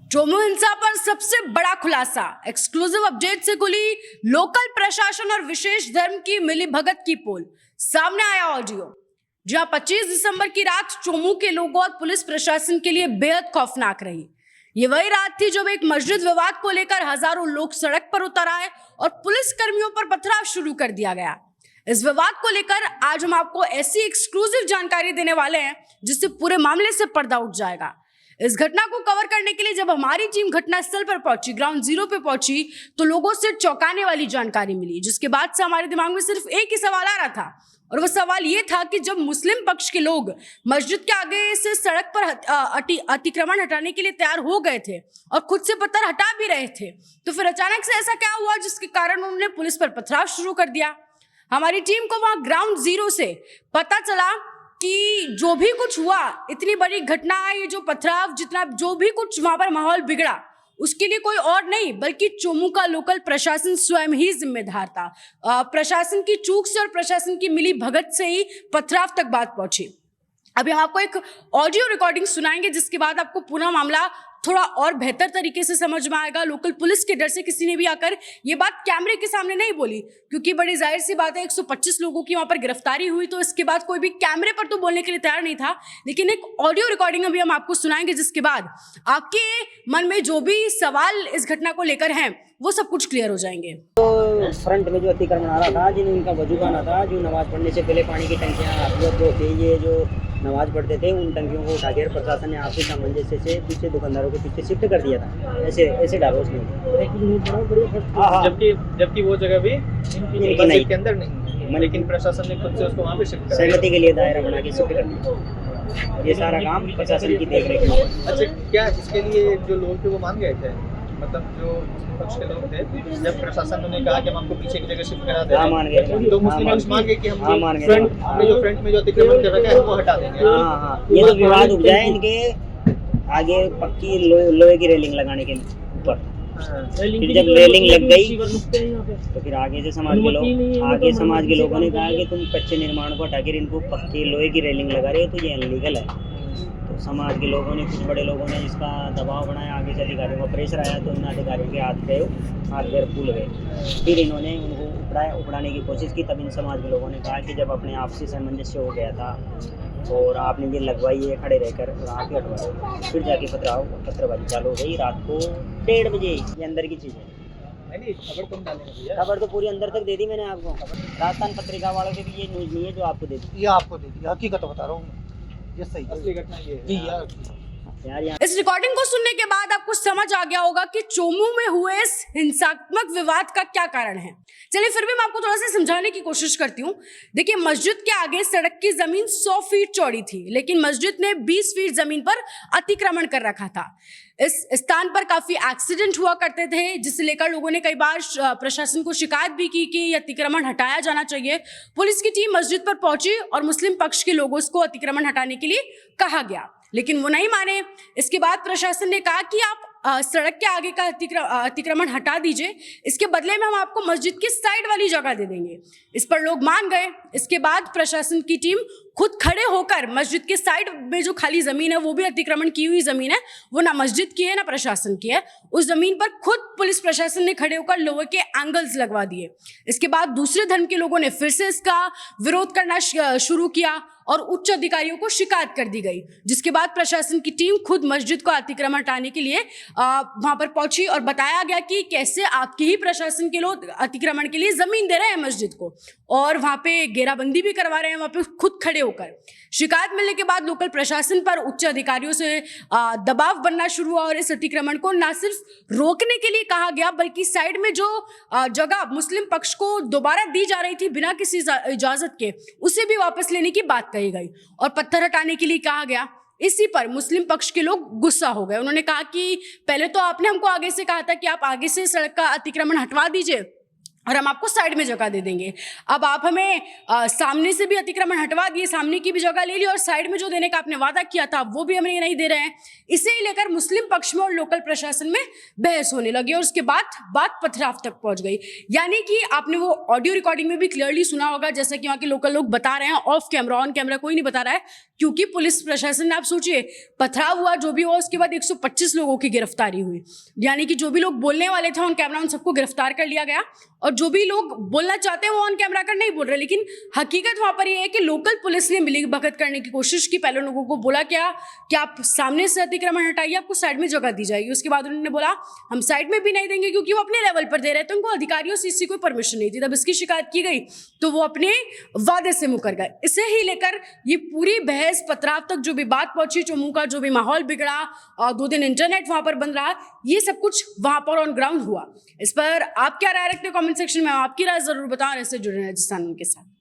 चोमू हिंसा पर सबसे बड़ा खुलासा, एक्सक्लूसिव अपडेट से खुली लोकल प्रशासन और विशेष धर्म की मिली भगत की पोल। सामने आया ऑडियो जहां 25 दिसंबर की रात चोमू के लोगों और पुलिस प्रशासन के लिए बेहद खौफनाक रही। ये वही रात थी जब एक मस्जिद विवाद को लेकर हजारों लोग सड़क पर उतर आए और पुलिस कर्मियों पर पथराव शुरू कर दिया गया। इस विवाद को लेकर आज हम आपको ऐसी एक्सक्लूसिव जानकारी देने वाले हैं जिससे पूरे मामले से पर्दा उठ जाएगा। इस घटना को कवर करने के लिए जब हमारी टीम घटनास्थल पर पहुंची, ग्राउंड जीरो पे पहुंची, तो लोगों से चौंकाने वाली जानकारी मिली, जिसके बाद से हमारे दिमाग में सिर्फ एक ही सवाल आ रहा था, और वो सवाल ये था कि जब मुस्लिम पक्ष के लोग मस्जिद के आगे से सड़क पर अतिक्रमण हटाने के लिए तैयार हो गए थे और खुद से पत्थर हटा भी रहे थे, तो फिर अचानक से ऐसा क्या हुआ जिसके कारण उन्होंने पुलिस पर पथराव शुरू कर दिया। हमारी टीम को वहां ग्राउंड जीरो से पता चला कि जो भी कुछ हुआ, इतनी बड़ी घटना, ये जो पथराव, जितना जो भी कुछ वहां पर माहौल बिगड़ा, उसके लिए कोई और नहीं बल्कि चोमू का लोकल प्रशासन स्वयं ही जिम्मेदार था। प्रशासन की चूक से और प्रशासन की मिली भगत से ही पथराव तक बात पहुंची। अभी हम आपको एक ऑडियो रिकॉर्डिंग सुनाएंगे जिसके बाद आपको पूरा मामला थोड़ा और बेहतर तरीके से समझ में आएगा। लोकल पुलिस के डर से किसी ने भी आकर ये बात कैमरे के सामने नहीं बोली, क्योंकि बड़ी जाहिर सी बात है 125 लोगों की वहां पर गिरफ्तारी हुई, तो इसके बाद कोई भी कैमरे पर तो बोलने के लिए तैयार नहीं था। लेकिन एक ऑडियो रिकॉर्डिंग अभी हम आपको सुनाएंगे जिसके बाद आपके मन में जो भी सवाल इस घटना को लेकर हैं वो सब कुछ क्लियर हो जाएंगे। तो फ्रंट में जो अतिक्रमण आ रहा था, जिन उनका वजू खाना था, जो नमाज पढ़ने से पहले पानी की टंकियाँ ये जो नमाज पढ़ते थे, उन टंकियों को उठाकर प्रशासन ने आपसी सामंजस्य से पीछे दुकानदारों के पीछे शिफ्ट कर दिया था। ऐसे डालो उसमें, जबकि वो जगह भी मस्जिद के अंदर नहीं है, लेकिन प्रशासन ने खुद से उसको वहाँ पे शिफ्ट कर सहमति के लिए दायरा बना के शिफ्ट कर दिया। ये सारा काम प्रशासन की देखरेख में। अच्छा, क्या इसके लिए जो लोग थे वो मान गए थे? मतलब जो मुस्लिम पक्ष के लोग थे, जब प्रशासन ने कहा कि हम आपको पीछे की जगह शिफ्ट करा दें, हाँ मान गए, तो मुस्लिम पक्ष मान गए कि हम फ्रंट में जो अतिक्रमण कर रखा है वो हटा देंगे। हाँ, ये तो विवाद उठ जाए इनके आगे पक्की लोहे की रेलिंग लगाने के ऊपर। फिर जब रेलिंग लग गई तो फिर आगे समाज के लोगों ने कहा कि तुम कच्चे निर्माण को हटाकर इनको पक्की लोहे की रेलिंग लगा रहे हो, तो ये अनलीगल है। तो समाज के लोगों ने, कुछ बड़े लोगों ने इसका दबाव बनाया, आगे से अधिकारियों का प्रेशर आया, तो इन अधिकारियों के हाथ पैर फूल गए। फिर इन्होंने उनको उपड़ाने की कोशिश की। तब इन समाज के लोगों ने कहा कि जब अपने आपसी सामंजस्य हो गया था और आपने ये लगवाई है खड़े रहकर और आप ही हटवाओ, फिर जाके पथराबाजी चालू हो गई। रात को 1:30 बजे। ये अंदर की चीज़ है, खबर तो पूरी अंदर तक दे दी मैंने आपको। राजस्थान पत्रिका वालों के भी ये न्यूज़ नहीं है जो आपको दे दी। ये आपको दे दी, हकीकत बता रहा हूँ, ये सही असली घटना ये है यार। इस रिकॉर्डिंग को सुनने के बाद आपको समझ आ गया होगा कि चोमू में हुए इस हिंसात्मक विवाद का क्या कारण है। चलिए फिर भी मैं आपको थोड़ा सा समझाने की कोशिश करती हूँ। देखिए, मस्जिद के आगे सड़क की जमीन 100 फीट चौड़ी थी, लेकिन मस्जिद ने 20 फीट जमीन पर अतिक्रमण कर रखा था। इस स्थान पर काफी एक्सीडेंट हुआ करते थे, जिसे लेकर लोगों ने कई बार प्रशासन को शिकायत भी की कि यह अतिक्रमण हटाया जाना चाहिए। पुलिस की टीम मस्जिद पर पहुंची और मुस्लिम पक्ष के लोगों को अतिक्रमण हटाने के लिए कहा गया, लेकिन वो नहीं माने। इसके बाद प्रशासन ने कहा कि आप सड़क के आगे का अतिक्रमण हटा दीजिए, इसके बदले में हम आपको मस्जिद की साइड वाली जगह दे देंगे। इस पर लोग मान गए। इसके बाद प्रशासन की टीम खुद खड़े होकर मस्जिद के साइड में जो खाली जमीन है, वो भी अतिक्रमण की हुई जमीन है, वो ना मस्जिद की है ना प्रशासन की है, उस जमीन पर खुद पुलिस प्रशासन ने खड़े होकर लोहे के एंगल्स लगवा दिए। इसके बाद दूसरे धर्म के लोगों ने फिर से इसका विरोध करना शुरू किया और उच्च अधिकारियों को शिकायत कर दी गई, जिसके बाद प्रशासन की टीम खुद मस्जिद को अतिक्रमण हटाने के लिए वहां पर पहुंची और बताया गया कि कैसे आपके ही प्रशासन के लोग अतिक्रमण के लिए जमीन दे रहे हैं मस्जिद को, और वहां पे घेराबंदी भी करवा रहे हैं वहां पे खुद खड़े होकर। शिकायत मिलने के बाद लोकल प्रशासन पर उच्च अधिकारियों से दबाव बनना शुरू हुआ और इस अतिक्रमण को न सिर्फ रोकने के लिए कहा गया, बल्कि साइड में जो जगह मुस्लिम पक्ष को दोबारा दी जा रही थी बिना किसी इजाजत के, उसे भी वापस लेने की बात कही गई और पत्थर हटाने के लिए कहा गया। इसी पर मुस्लिम पक्ष के लोग गुस्सा हो गए। उन्होंने कहा कि पहले तो आपने हमको आगे से कहा था कि आप आगे से सड़क का अतिक्रमण हटवा दीजिए, और हम आपको साइड में जगह दे देंगे। अब आप हमें सामने से भी अतिक्रमण हटवा दिए, सामने की भी जगह ले ली और साइड में जो देने का आपने वादा किया था वो भी हमें नहीं दे रहे हैं। इसे ही लेकर मुस्लिम पक्ष में और लोकल प्रशासन में बहस होने लगी और उसके बाद बात पथराव तक पहुंच गई। यानी कि आपने वो ऑडियो रिकॉर्डिंग में भी क्लियरली सुना होगा, जैसा कि वहाँ के लोकल लोग बता रहे हैं, ऑफ कैमरा, ऑन कैमरा कोई नहीं बता रहा है, क्योंकि पुलिस प्रशासन ने, आप सोचिए, पथराव हुआ जो भी हुआ, उसके बाद 125 लोगों की गिरफ्तारी हुई। यानी कि जो भी लोग बोलने वाले थे ऑन कैमरा उन सबको गिरफ्तार कर लिया गया और जो भी लोग बोलना चाहते हैं वो ऑन कैमरा कर नहीं बोल रहे। लेकिन हकीकत वहां पर ये है कि लोकल पुलिस ने मिली भगत करने की कोशिश की। पहले लोगों को बोला क्या कि आप सामने से अतिक्रमण हटाइए, आपको साइड में जगह दी जाएगी। उसके बाद उन्होंने बोला हम साइड में भी नहीं देंगे क्योंकि वो अपने लेवल पर दे रहे थे, उनको अधिकारियों से इसकी कोई परमिशन नहीं थी। तब इसकी शिकायत की गई तो वो अपने वादे से मुकर गए। इसे ही लेकर ये पूरी बहस पथराव तक जो भी बात पहुंची, चमू का जो भी माहौल बिगड़ा और 2 दिन इंटरनेट वहां पर बंद रहा, ये सब कुछ वहां पर ऑन ग्राउंड हुआ। इस पर आप क्या राय रखते हो कमेंट सेक्शन में, आपकी राय जरूर बताओ। ऐसे जुड़े राजस्थान के साथ।